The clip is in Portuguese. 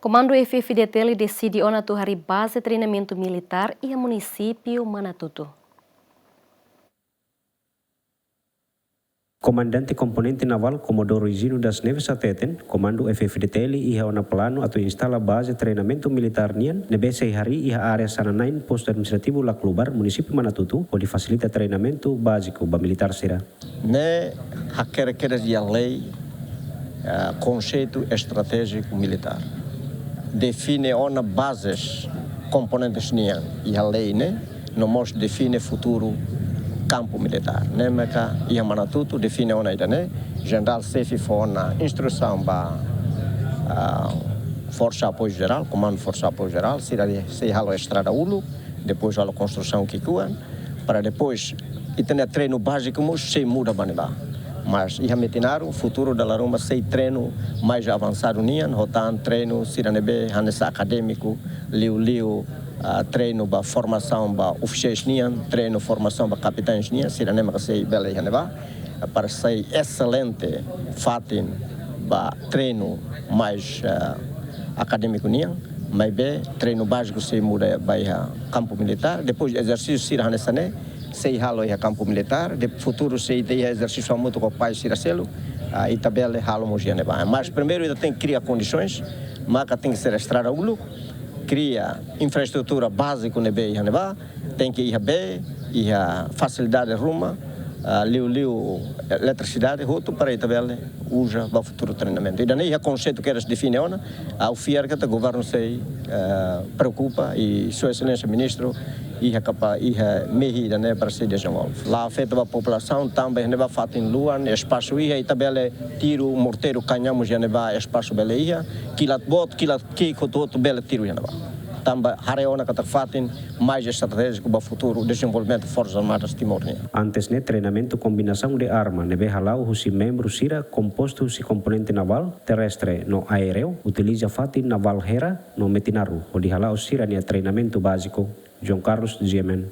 Comando FFDT decide ona hari base treinamento militar e a município Manatuto. Comandante Componente Naval Comodoro Higino das Neves Ateten, Comando FFDT iha ona plano atau instala base treinamento militar nian nebe hari iha area sananain posto administrativo Laclubar, município Manatuto, onde facilita treinamento básico ba militar será. Ne hakere de lei conceito estratégico militar. Define ona bases componentes nian e a lei no mos define futuro campo militar. Nemeka e Manatuto define ona idane general Sefi fona instrução ba Força Apoio Geral, Comando Força Apoio Geral, se halo estrada ulo, depois halo construção kikuan, para depois e tem treino básico mas se muda baneba. Mas ia metinaru futuro da laruma sei treino mais avançado nian, rotan treino siranebe hanesa acadêmico, liu treino ba formação ba oficiais nian, treino formação ba capitães nian, siranema que sei bela haneba, para sei excelente fatin ba treino mais acadêmico nian, mas be treino básico sei muda ba campo militar, depois exercício siranesa ne sei halo ia campo militar, de futuro sei ia exercício muito com o pai Siracelo, e tabela halo mogiane ba. Mas primeiro ainda tem que criar condições, maca tem que ser estrada ulo, cria infraestrutura básica nebe ia neba, tem que ir be, ia facilidade ruma, liu eletricidade, roto para a tabela usa para o futuro treinamento. E daí o conceito que eles definem ona, ao fiar que o governo se preocupa e sua excelência ministro ia capaz ia medida para se desenvolver. Lá afeta a população também neva fato em luan espaço ia e tabela tiro morteiro canhamos já neva espaço bele ia kilat bot kilat que todo bele tiro já neva. Também hareona que fatin mais estratégico para o futuro desenvolvimento das Forças Armadas Timor-Leste. Antes treinamento combinação de arma nebe halau husi membro sira composto husi componente naval terrestre no aéreo utiliza fatin naval hera no metinaru onde halau sira treinamento básico. João Carlos Ziemen.